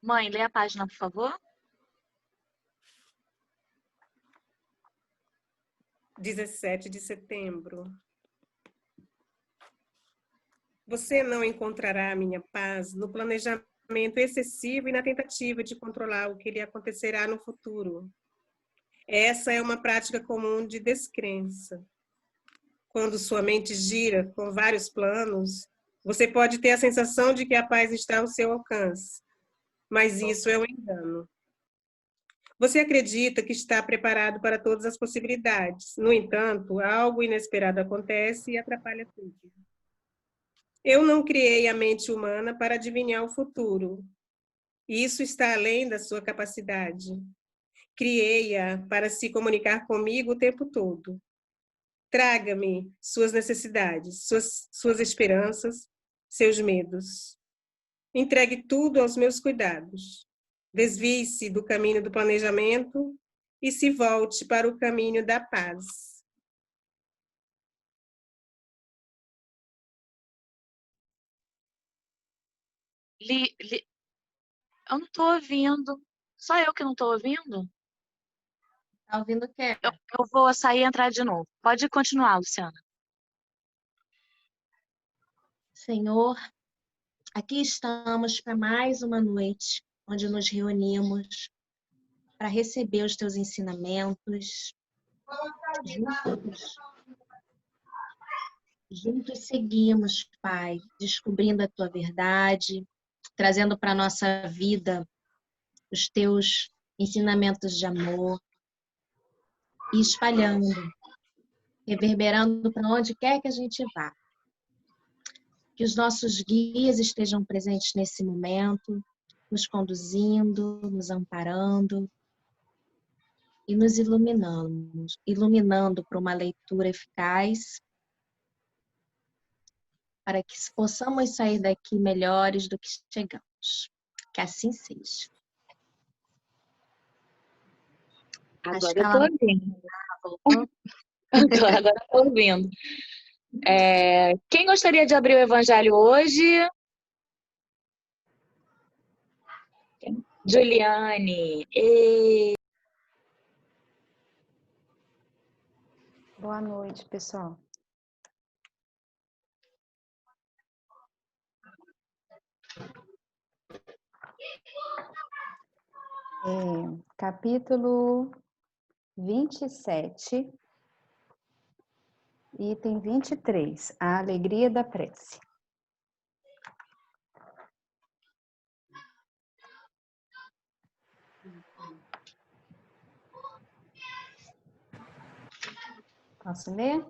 Mãe, lê a página, por favor. 17 de setembro. Você não encontrará a minha paz no planejamento excessivo e na tentativa de controlar o que lhe acontecerá no futuro. Essa é uma prática comum de descrença. Quando sua mente gira com vários planos, você pode ter a sensação de que a paz está ao seu alcance, mas isso é um engano. Você acredita que está preparado para todas as possibilidades. No entanto, algo inesperado acontece e atrapalha tudo. Eu não criei a mente humana para adivinhar o futuro. Isso está além da sua capacidade. Criei-a para se comunicar comigo o tempo todo. Traga-me suas necessidades, suas esperanças, seus medos. Entregue tudo aos meus cuidados. Desvie-se do caminho do planejamento e se volte para o caminho da paz. Eu não estou ouvindo. Só eu que não estou ouvindo? Tá ouvindo o quê? Eu vou sair e entrar de novo. Pode continuar, Luciana. Senhor, aqui estamos para mais uma noite onde nos reunimos para receber os teus ensinamentos. Juntos seguimos, Pai, descobrindo a tua verdade, trazendo para a nossa vida os teus ensinamentos de amor e espalhando, reverberando para onde quer que a gente vá. Que os nossos guias estejam presentes nesse momento, nos conduzindo, nos amparando e nos iluminando para uma leitura eficaz, para que possamos sair daqui melhores do que chegamos. Que assim seja. Agora eu tô ouvindo. Agora eu tô ouvindo. Quem gostaria de abrir o evangelho hoje? Juliane. Boa noite, pessoal. Capítulo 27, item 23, a alegria da prece. Posso ler?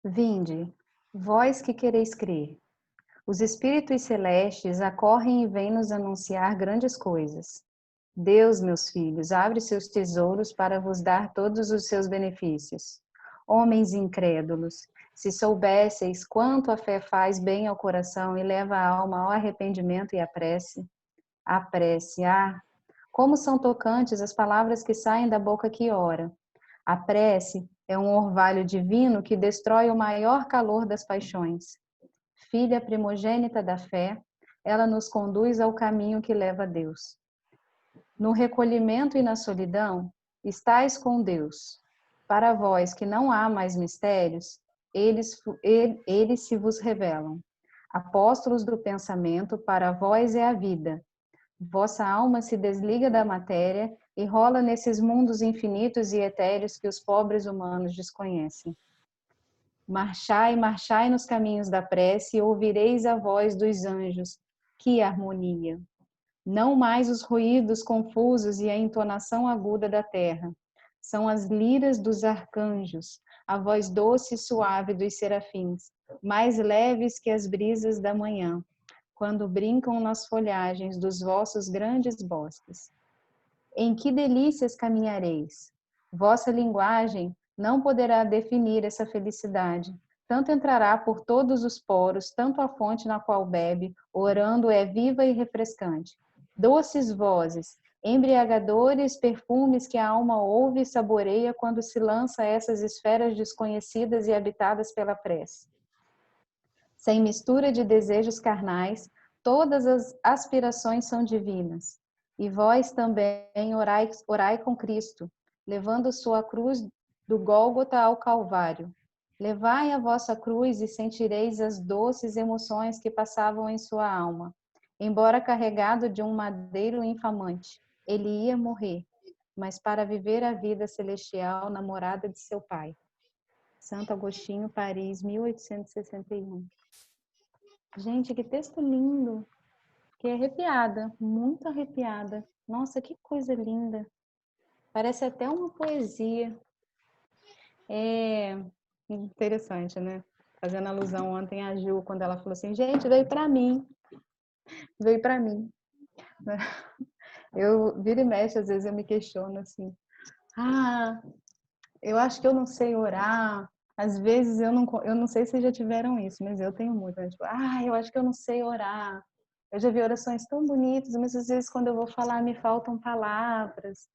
Vinde, vós que quereis crer. Os espíritos celestes acorrem e vêm nos anunciar grandes coisas. Deus, meus filhos, abre seus tesouros para vos dar todos os seus benefícios. Homens incrédulos, se soubesseis quanto a fé faz bem ao coração e leva a alma ao arrependimento e à prece. A prece, como são tocantes as palavras que saem da boca que ora. A prece é um orvalho divino que destrói o maior calor das paixões. Filha primogênita da fé, ela nos conduz ao caminho que leva a Deus. No recolhimento e na solidão, estais com Deus. Para vós que não há mais mistérios, eles se vos revelam. Apóstolos do pensamento, para vós é a vida. Vossa alma se desliga da matéria e rola nesses mundos infinitos e etéreos que os pobres humanos desconhecem. Marchai, marchai nos caminhos da prece e ouvireis a voz dos anjos. Que harmonia! Não mais os ruídos confusos e a entonação aguda da terra. São as liras dos arcanjos, a voz doce e suave dos serafins, mais leves que as brisas da manhã, quando brincam nas folhagens dos vossos grandes bosques. Em que delícias caminhareis! Vossa linguagem não poderá definir essa felicidade. Tanto entrará por todos os poros, tanto a fonte na qual bebe, orando é viva e refrescante. Doces vozes, embriagadores perfumes que a alma ouve e saboreia quando se lança a essas esferas desconhecidas e habitadas pela prece. Sem mistura de desejos carnais, Todas as aspirações são divinas. E vós também orai com Cristo, levando sua cruz do Gólgota ao Calvário. Levai a vossa cruz e sentireis as doces emoções que passavam em sua alma. Embora carregado de um madeiro infamante, ele ia morrer, mas para viver a vida celestial na morada de seu Pai. Santo Agostinho, Paris, 1861. Gente, que texto lindo! Fiquei arrepiada, muito arrepiada. Nossa, que coisa linda! Parece até uma poesia. É interessante, né? Fazendo alusão ontem a Ju, quando ela falou assim, gente, veio para mim. Veio para mim. Eu viro e mexe, às vezes eu me questiono assim. Eu acho que eu não sei orar. Às vezes eu não sei se já tiveram isso, mas eu tenho muito. Né? Tipo, eu acho que eu não sei orar. Eu já vi orações tão bonitas, mas às vezes quando eu vou falar me faltam palavras.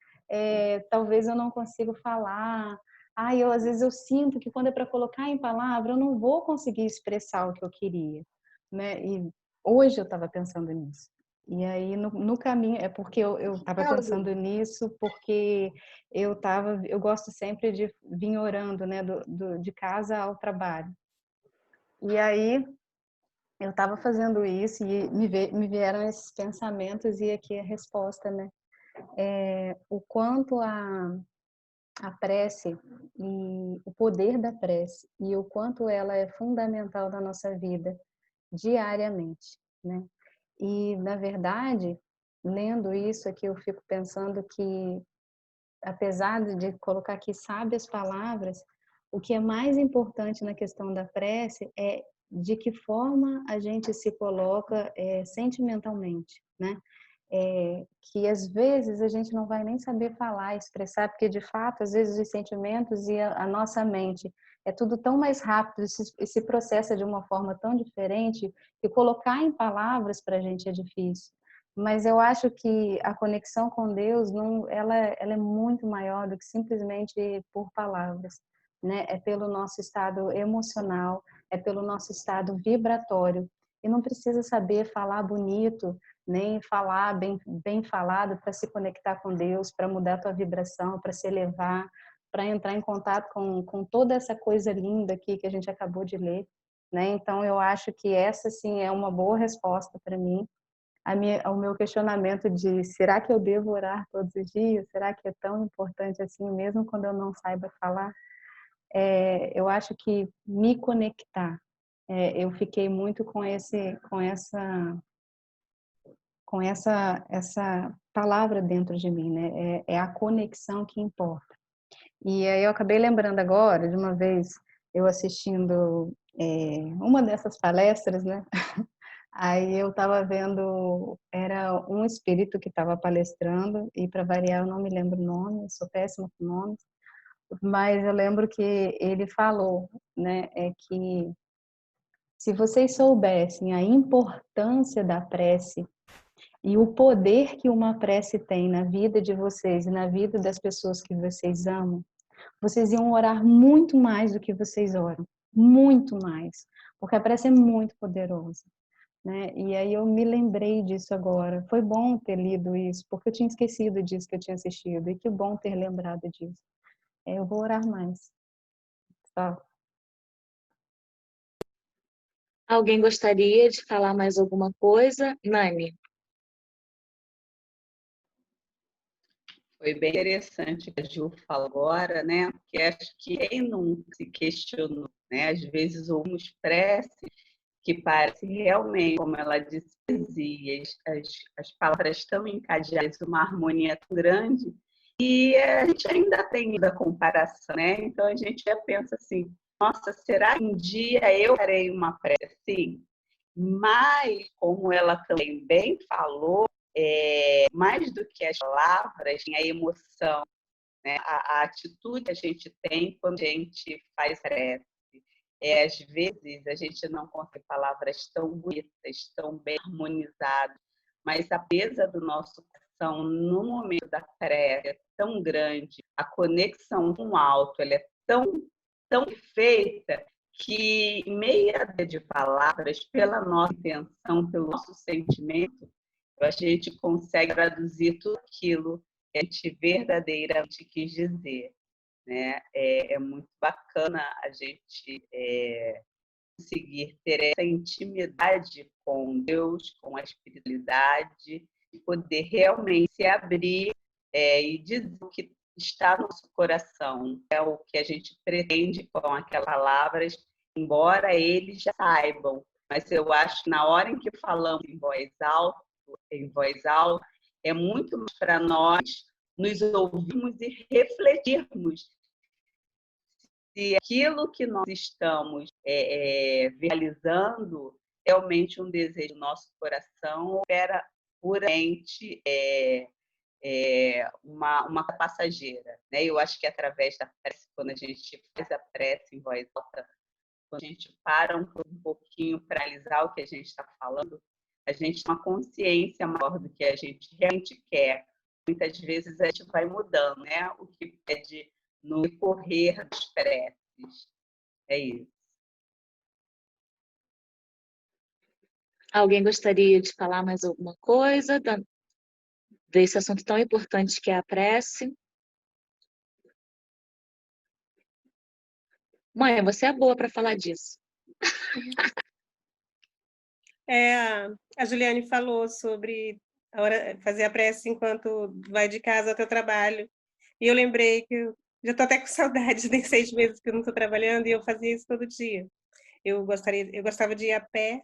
Talvez eu não consiga falar. Às vezes eu sinto que quando é para colocar em palavra, eu não vou conseguir expressar o que eu queria, né? E hoje eu estava pensando nisso. E aí no caminho, é porque eu estava pensando nisso, porque eu gosto sempre de vir orando, né, de casa ao trabalho. E aí eu estava fazendo isso e me vieram esses pensamentos e aqui a resposta, né? O quanto a prece e o poder da prece e o quanto ela é fundamental na nossa vida diariamente, né? E, na verdade, lendo isso aqui, eu fico pensando que, apesar de colocar aqui sábias palavras, o que é mais importante na questão da prece é de que forma a gente se coloca sentimentalmente, né? Que às vezes a gente não vai nem saber falar, expressar, porque de fato, às vezes os sentimentos e a nossa mente é tudo tão mais rápido, se processa de uma forma tão diferente, que colocar em palavras para a gente é difícil. Mas eu acho que a conexão com Deus, ela é muito maior do que simplesmente por palavras, né? É pelo nosso estado emocional, é pelo nosso estado vibratório. E não precisa saber falar bonito, nem falar bem falado para se conectar com Deus, para mudar a tua vibração, para se elevar, para entrar em contato com toda essa coisa linda aqui que a gente acabou de ler, né? Então eu acho que essa sim é uma boa resposta para mim. O meu questionamento de será que eu devo orar todos os dias? Será que é tão importante assim, mesmo quando eu não saiba falar? Eu acho que me conectar. Eu fiquei muito com essa palavra dentro de mim, né? É a conexão que importa. E aí eu acabei lembrando agora de uma vez eu assistindo uma dessas palestras, né? Aí eu estava vendo, era um espírito que estava palestrando e para variar eu não me lembro o nome, eu sou péssima com nomes, mas eu lembro que ele falou, né? Que se vocês soubessem a importância da prece e o poder que uma prece tem na vida de vocês e na vida das pessoas que vocês amam, vocês iam orar muito mais do que vocês oram. Muito mais. Porque a prece é muito poderosa, né? E aí eu me lembrei disso agora. Foi bom ter lido isso, porque eu tinha esquecido disso que eu tinha assistido. E que bom ter lembrado disso. Eu vou orar mais. Tá? Alguém gostaria de falar mais alguma coisa? Nani? Foi bem interessante o que a Ju falou agora, né? Porque acho que quem nunca se questionou, né? Às vezes ouvimos prece que parece realmente, como ela dizia, as palavras tão encadeadas, uma harmonia tão grande, e a gente ainda tem a comparação, né? Então a gente já pensa assim, nossa, será que um dia eu farei uma prece assim? Mas, como ela também bem falou, mais do que as palavras, a emoção, né? A atitude que a gente tem quando a gente faz prece. Às vezes a gente não consegue palavras tão bonitas, tão bem harmonizadas, mas a beleza do nosso coração no momento da prece é tão grande, a conexão com o alto ela é tão perfeita que, em meia de palavras, pela nossa intenção, pelo nosso sentimento, a gente consegue traduzir tudo aquilo que a gente verdadeiramente quis dizer, né? É muito bacana a gente conseguir ter essa intimidade com Deus, com a espiritualidade, e poder realmente se abrir e dizer o que está no nosso coração, é o que a gente pretende com aquelas palavras, embora eles já saibam. Mas eu acho que na hora em que falamos em voz alta, é muito mais para nós nos ouvirmos e refletirmos se aquilo que nós estamos realizando realmente um desejo do nosso coração ou era puramente uma passageira. Né? Eu acho que através da prece, quando a gente faz a prece em voz alta, quando a gente para um pouquinho para analisar o que a gente está falando, a gente tem uma consciência maior do que a gente realmente quer. Muitas vezes a gente vai mudando, né? O que pede no decorrer das preces. É isso. Alguém gostaria de falar mais alguma coisa desse assunto tão importante que é a prece? Mãe, você é boa para falar disso. A Juliane falou sobre fazer a prece enquanto vai de casa até o trabalho. E eu lembrei que eu já estou até com saudade, tem 6 meses que eu não estou trabalhando, e eu fazia isso todo dia. Eu gostava de ir a pé,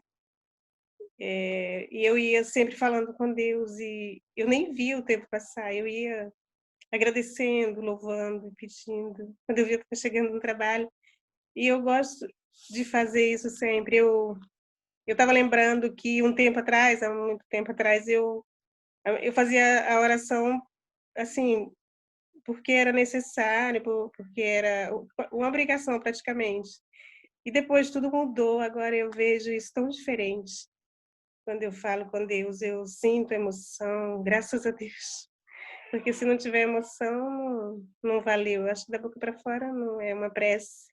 e eu ia sempre falando com Deus, e eu nem via o tempo passar, eu ia agradecendo, louvando, pedindo. Quando eu via que estava chegando no trabalho, e eu gosto de fazer isso sempre. Eu estava lembrando que um tempo atrás, há muito tempo atrás, eu fazia a oração assim, porque era necessário, porque era uma obrigação praticamente. E depois tudo mudou, agora eu vejo isso tão diferente. Quando eu falo com Deus, eu sinto emoção, graças a Deus. Porque se não tiver emoção, não valeu. Acho que da boca para fora não é uma prece.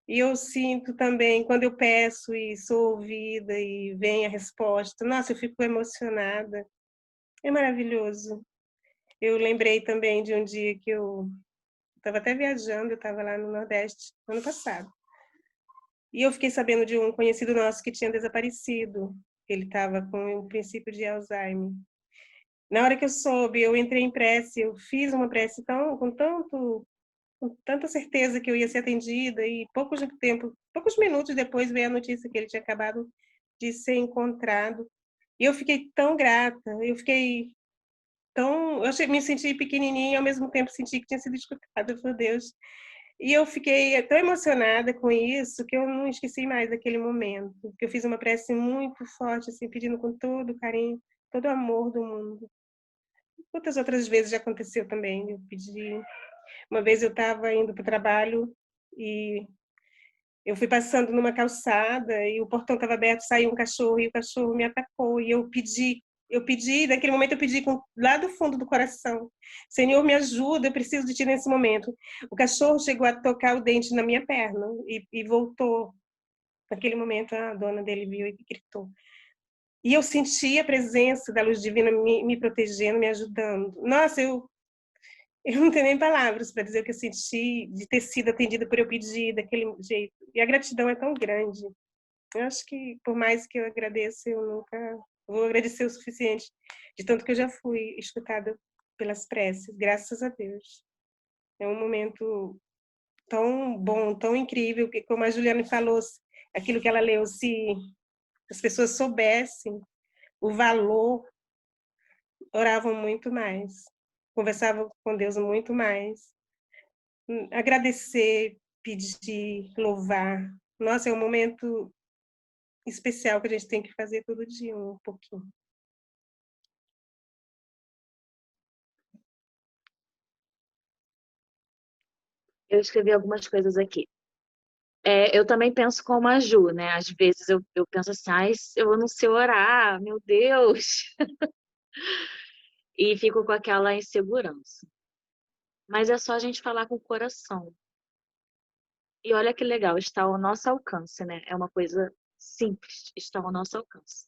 E eu sinto também, quando eu peço e sou ouvida e vem a resposta, nossa, eu fico emocionada. É maravilhoso. Eu lembrei também de um dia que eu estava até viajando, eu estava lá no Nordeste, ano passado. E eu fiquei sabendo de um conhecido nosso que tinha desaparecido. Ele estava com o princípio de Alzheimer. Na hora que eu soube, eu entrei em prece, eu fiz uma prece com tanta certeza que eu ia ser atendida, e poucos minutos depois veio a notícia que ele tinha acabado de ser encontrado. E eu fiquei tão grata, me senti pequenininha e ao mesmo tempo senti que tinha sido escutada por Deus. E eu fiquei tão emocionada com isso que eu não esqueci mais daquele momento, que eu fiz uma prece muito forte, assim, pedindo com todo o carinho, todo o amor do mundo. Quantas outras vezes já aconteceu também, eu pedi. Uma vez eu estava indo para o trabalho e eu fui passando numa calçada e o portão estava aberto, saiu um cachorro e o cachorro me atacou e naquele momento eu pedi lá do fundo do coração, Senhor, me ajuda, eu preciso de ti nesse momento. O cachorro chegou a tocar o dente na minha perna e voltou. Naquele momento a dona dele viu e gritou. E eu senti a presença da luz divina me protegendo, me ajudando. Nossa, eu não tenho nem palavras para dizer o que eu senti de ter sido atendida por eu pedir daquele jeito. E a gratidão é tão grande. Eu acho que, por mais que eu agradeça, eu nunca vou agradecer o suficiente de tanto que eu já fui escutada pelas preces, graças a Deus. É um momento tão bom, tão incrível, que, como a Juliana falou, aquilo que ela leu, se as pessoas soubessem o valor, oravam muito mais, conversavam com Deus muito mais. Agradecer, pedir, louvar. Nossa, é um momento especial que a gente tem que fazer todo dia um pouquinho. Eu escrevi algumas coisas aqui. Eu também penso como a Ju, né? Às vezes eu penso assim, ai, eu não sei orar, meu Deus. E fico com aquela insegurança. Mas é só a gente falar com o coração. E olha que legal, está ao nosso alcance, né? É uma coisa simples, está ao nosso alcance.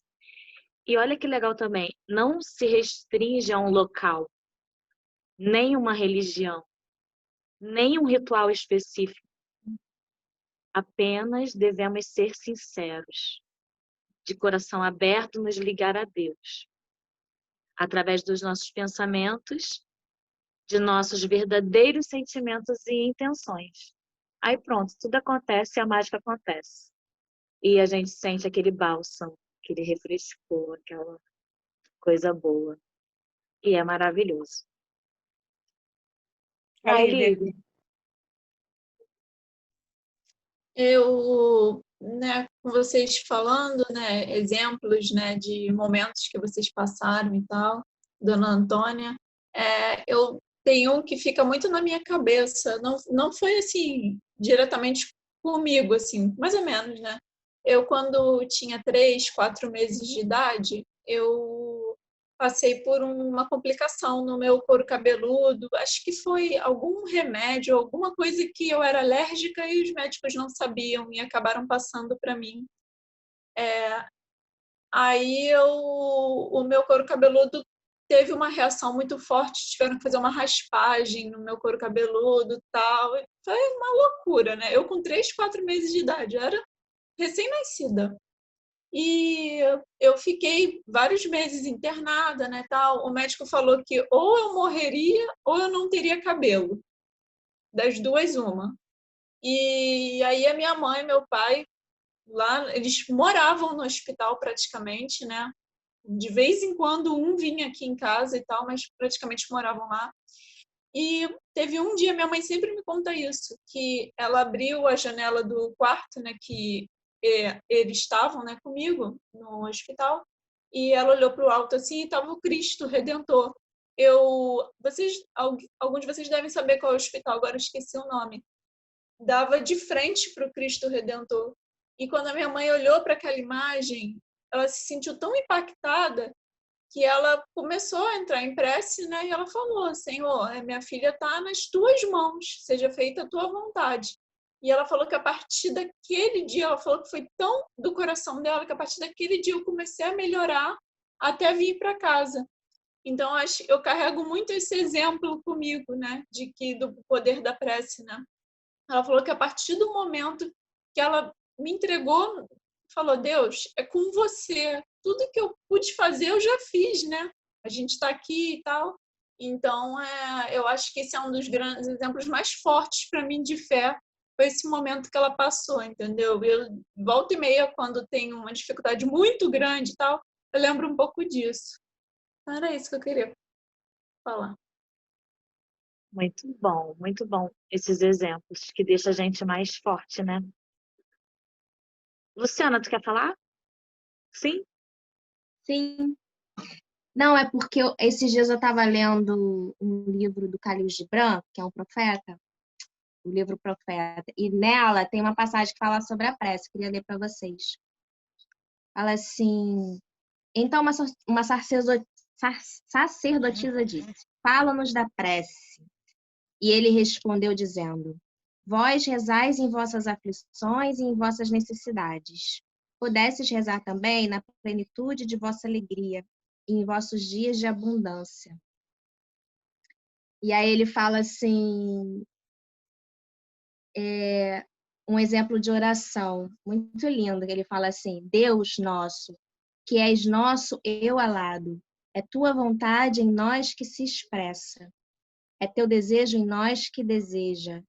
E olha que legal também, não se restringe a um local, nem uma religião, nem um ritual específico. Apenas devemos ser sinceros, de coração aberto, nos ligar a Deus, através dos nossos pensamentos, de nossos verdadeiros sentimentos e intenções. Aí pronto, tudo acontece e a mágica acontece. E a gente sente aquele bálsamo, aquele refrescor, aquela coisa boa. E é maravilhoso. Ai, Lívia. Lívia, Eu, né, com vocês falando, né, exemplos, né, de momentos que vocês passaram e tal, Dona Antônia, eu tenho um que fica muito na minha cabeça. Não foi assim diretamente comigo, assim, mais ou menos, né? Eu quando tinha 3, 4 meses de idade, eu passei por uma complicação no meu couro cabeludo. Acho que foi algum remédio, alguma coisa que eu era alérgica e os médicos não sabiam e acabaram passando para mim. Aí o meu couro cabeludo teve uma reação muito forte, tiveram que fazer uma raspagem no meu couro cabeludo e tal. Foi uma loucura, né? Eu com 3, 4 meses de idade, eu era recém-nascida. E eu fiquei vários meses internada, né, tal. O médico falou que ou eu morreria ou eu não teria cabelo. Das duas, uma. E aí a minha mãe e meu pai, lá, eles moravam no hospital praticamente, né? De vez em quando um vinha aqui em casa e tal, mas praticamente moravam lá. E teve um dia, minha mãe sempre me conta isso, que ela abriu a janela do quarto, né, que eles estavam, né, comigo no hospital, e ela olhou para o alto assim e estava o Cristo Redentor. Alguns de vocês devem saber qual é o hospital, agora eu esqueci o nome. Dava de frente para o Cristo Redentor. E quando a minha mãe olhou para aquela imagem, ela se sentiu tão impactada que ela começou a entrar em prece, né? E ela falou: Senhor, minha filha está nas tuas mãos, seja feita a tua vontade. E ela falou que a partir daquele dia, ela falou que foi tão do coração dela que a partir daquele dia eu comecei a melhorar até vir para casa. Então eu carrego muito esse exemplo comigo, né? De que do poder da prece, né? Ela falou que a partir do momento que ela me entregou, falou: Deus, é com você. Tudo que eu pude fazer, eu já fiz, né? A gente está aqui e tal. Então, eu acho que esse é um dos grandes exemplos mais fortes para mim de fé. Foi esse momento que ela passou, entendeu? Eu, volta e meia, quando tenho uma dificuldade muito grande e tal, eu lembro um pouco disso. Então, era isso que eu queria falar. muito bom esses exemplos que deixam a gente mais forte, né? Luciana, tu quer falar? Sim? Sim. Não, é porque esses dias eu estava lendo um livro do Khalil Gibran, que é um profeta, o livro Profeta, e nela tem uma passagem que fala sobre a prece, queria ler para vocês. Fala assim: então uma sacerdotisa disse: fala-nos da prece. E ele respondeu dizendo: vós rezais em vossas aflições e em vossas necessidades. Pudesses rezar também na plenitude de vossa alegria e em vossos dias de abundância. E aí ele fala assim, um exemplo de oração muito lindo, que ele fala assim: Deus nosso, que és nosso eu alado, é tua vontade em nós que se expressa, é teu desejo em nós que deseja,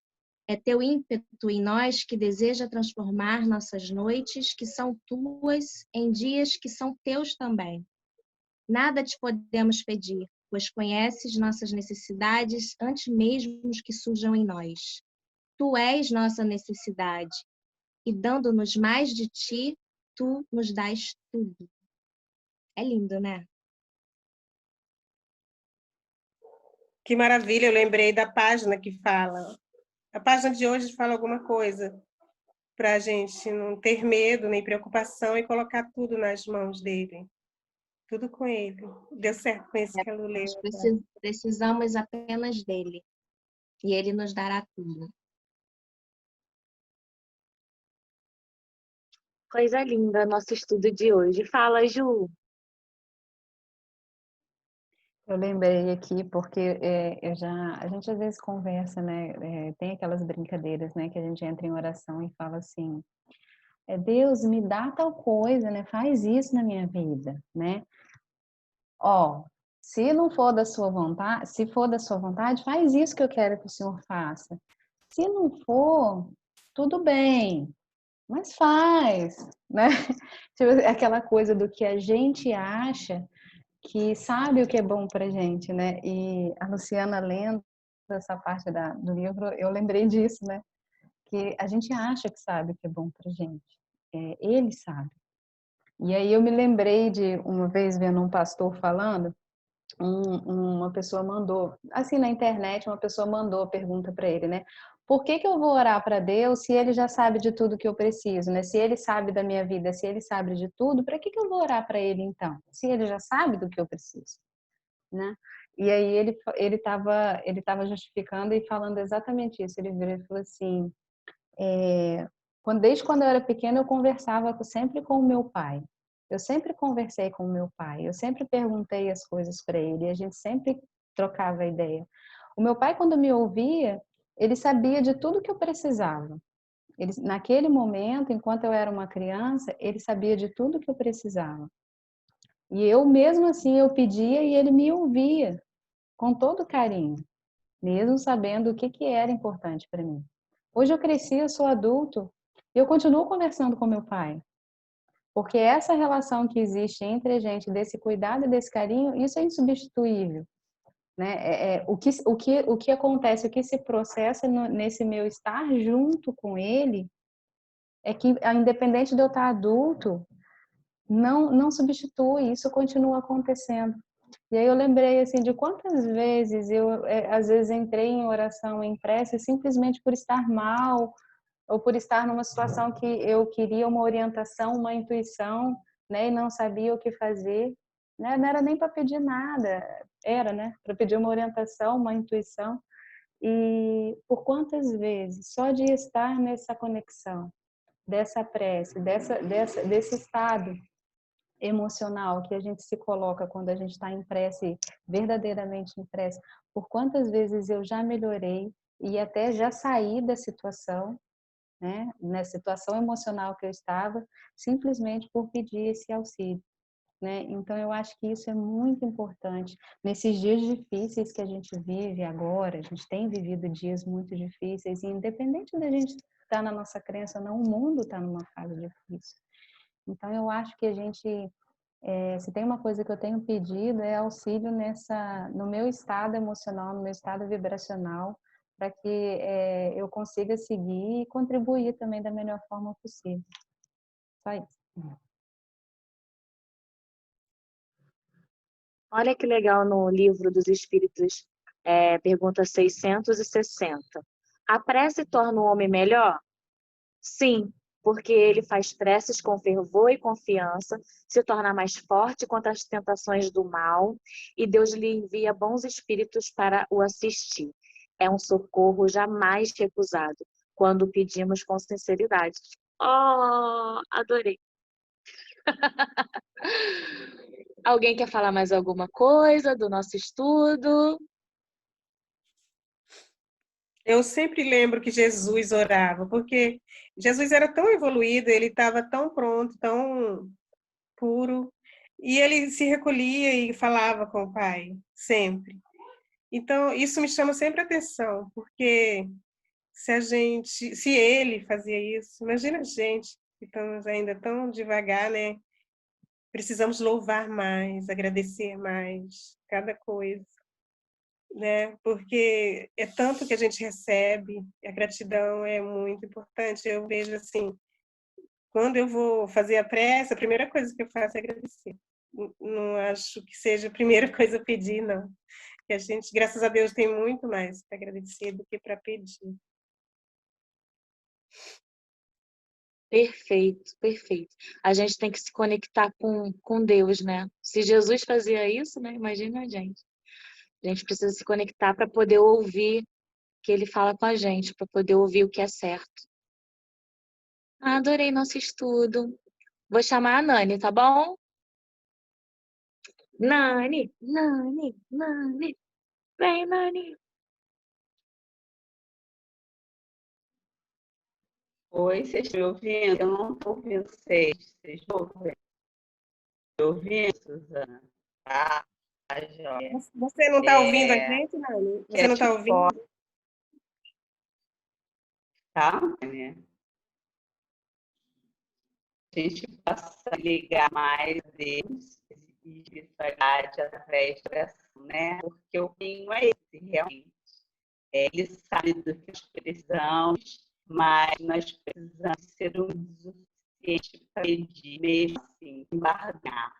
é teu ímpeto em nós que deseja transformar nossas noites, que são tuas, em dias que são teus também. Nada te podemos pedir, pois conheces nossas necessidades antes mesmo que surjam em nós. Tu és nossa necessidade, e dando-nos mais de ti, tu nos dás tudo. É lindo, né? Que maravilha, eu lembrei da página que fala. A página de hoje fala alguma coisa para a gente não ter medo nem preocupação e colocar tudo nas mãos dele. Tudo com ele. Deu certo com esse que a Lu leu. Nós precisamos apenas dele, e ele nos dará tudo. Coisa linda, nosso estudo de hoje. Fala, Ju. Eu lembrei aqui porque a gente às vezes conversa, né? Tem aquelas brincadeiras, né? Que a gente entra em oração e fala assim: Deus, me dá tal coisa, né? Faz isso na minha vida, né? Ó, se não for da sua vontade, se for da sua vontade, faz isso que eu quero que o Senhor faça. Se não for, tudo bem, mas faz, né? Tipo, aquela coisa do que a gente acha que sabe o que é bom pra gente, né? E a Luciana lendo essa parte do livro, eu lembrei disso, né? Que a gente acha que sabe o que é bom pra gente. Ele sabe. E aí eu me lembrei de uma vez vendo um pastor falando, uma pessoa mandou, assim na internet, uma pessoa mandou a pergunta para ele, né? Por que que eu vou orar para Deus se ele já sabe de tudo que eu preciso, né? Se ele sabe da minha vida, se ele sabe de tudo, para que que eu vou orar para ele então? Se ele já sabe do que eu preciso, né? E aí ele tava justificando e falando exatamente isso. Ele virou e falou assim: desde quando eu era pequena, eu conversava sempre com o meu pai. Eu sempre conversei com o meu pai. Eu sempre perguntei as coisas para ele. E a gente sempre trocava ideia. O meu pai, quando me ouvia, ele sabia de tudo que eu precisava. Naquele momento, enquanto eu era uma criança, ele sabia de tudo que eu precisava. E eu, mesmo assim, eu pedia e ele me ouvia com todo carinho, mesmo sabendo o que que era importante para mim. Hoje eu cresci, eu sou adulto, e eu continuo conversando com meu pai, porque essa relação que existe entre a gente, desse cuidado e desse carinho, isso é insubstituível, né? O que acontece, o que se processa nesse meu estar junto com ele, é que, independente de eu estar adulto, não substitui, isso continua acontecendo. E aí eu lembrei assim de quantas vezes eu às vezes entrei em oração, em prece, simplesmente por estar mal ou por estar numa situação que eu queria uma orientação, uma intuição, né, e não sabia o que fazer, né? Não era nem para pedir nada, era, né, para pedir uma orientação, uma intuição. E por quantas vezes só de estar nessa conexão, dessa prece, desse estado emocional que a gente se coloca quando a gente está em prece, verdadeiramente em prece, por quantas vezes eu já melhorei e até já saí da situação, né, na situação emocional que eu estava, simplesmente por pedir esse auxílio, né? Então eu acho que isso é muito importante nesses dias difíceis que a gente vive agora. A gente tem vivido dias muito difíceis e independente da gente estar na nossa crença ou não, o mundo está numa fase difícil. Então eu acho que a gente se tem uma coisa que eu tenho pedido é auxílio no meu estado emocional, no meu estado vibracional, para que eu consiga seguir e contribuir também da melhor forma possível. Só isso. Olha que legal no livro dos Espíritos, pergunta 660. A prece torna o homem melhor? Sim, porque ele faz preces com fervor e confiança, se torna mais forte contra as tentações do mal e Deus lhe envia bons espíritos para o assistir. É um socorro jamais recusado, quando pedimos com sinceridade. Oh, adorei. Alguém quer falar mais alguma coisa do nosso estudo? Eu sempre lembro que Jesus orava, porque Jesus era tão evoluído, ele estava tão pronto, tão puro, e ele se recolhia e falava com o Pai, sempre. Então, isso me chama sempre a atenção, porque se ele fazia isso, imagina a gente, que estamos ainda tão devagar, né? Precisamos louvar mais, agradecer mais, cada coisa, né? Porque é tanto que a gente recebe, a gratidão é muito importante. Eu vejo assim, quando eu vou fazer a prece, a primeira coisa que eu faço é agradecer. Não acho que seja a primeira coisa a pedir, não. Que a gente, graças a Deus, tem muito mais para agradecer do que para pedir. Perfeito, perfeito. A gente tem que se conectar com Deus, né? Se Jesus fazia isso, né? Imagina a gente. A gente precisa se conectar para poder ouvir o que ele fala com a gente, para poder ouvir o que é certo. Adorei nosso estudo. Vou chamar a Nani, tá bom? Nani, Nani, Nani. Vem, Nani. Oi, vocês estão me ouvindo? Eu não estou ouvindo vocês. Vocês estão ouvindo, Suzana? Tá, tá joia. Você não está ouvindo a gente, Nani? Você não está ouvindo? Tá, né? A gente possa ligar mais a Deus e espiritualidade através da oração, né? Porque o caminho é esse, realmente. Ele sabe do que nós precisamos, mas nós precisamos ser humildes o suficiente para pedir, mesmo assim, embargar.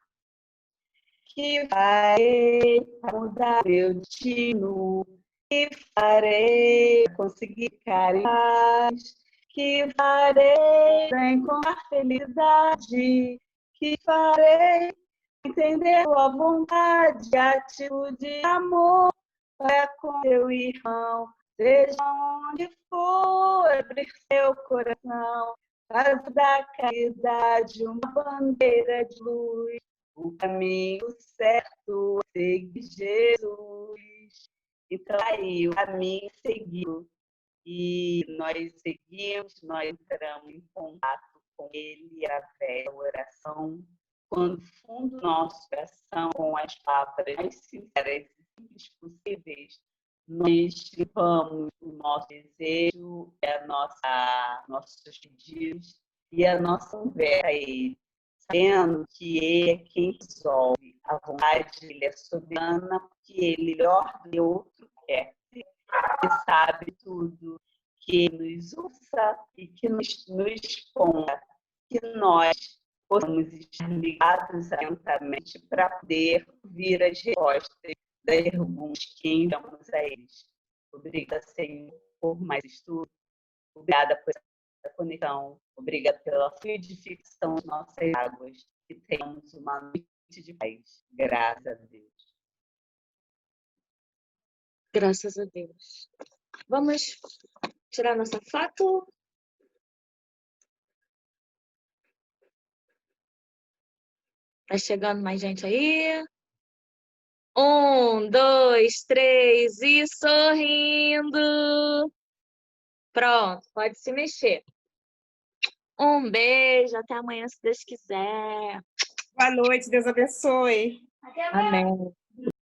Que farei para mudar meu destino? Que farei para conseguir ficar em paz? Que farei para encontrar felicidade? Que farei para entender a vontade, a atitude de amor para com teu irmão? Seja onde for, abrir seu coração, para dar caridade, uma bandeira de luz. O caminho certo é seguir Jesus. Então, aí, o caminho seguido. E nós seguimos, nós entramos em contato com Ele através da oração, quando fundo do nosso coração, com as palavras mais sinceras e simples possíveis, nós limpamos o nosso desejo, nossos pedidos e a nossa conversa a Ele, sabendo que Ele é quem resolve. A vontade dele é soberana, porque Ele melhor do que outro quer. Que sabe tudo, que nos ouça e que nos ponha, que nós possamos estar ligados atentamente para poder ouvir as respostas das perguntas que enviamos a eles. Obrigada, Senhor, por mais estudo. Obrigada por essa conexão. Obrigada pela fluidificação das nossas águas. Que tenhamos uma noite de paz. Graças a Deus. Graças a Deus. Vamos tirar nossa foto. Tá chegando mais gente aí. 1, 2, 3 e sorrindo. Pronto, pode se mexer. Um beijo, até amanhã, se Deus quiser. Boa noite, Deus abençoe. Amém.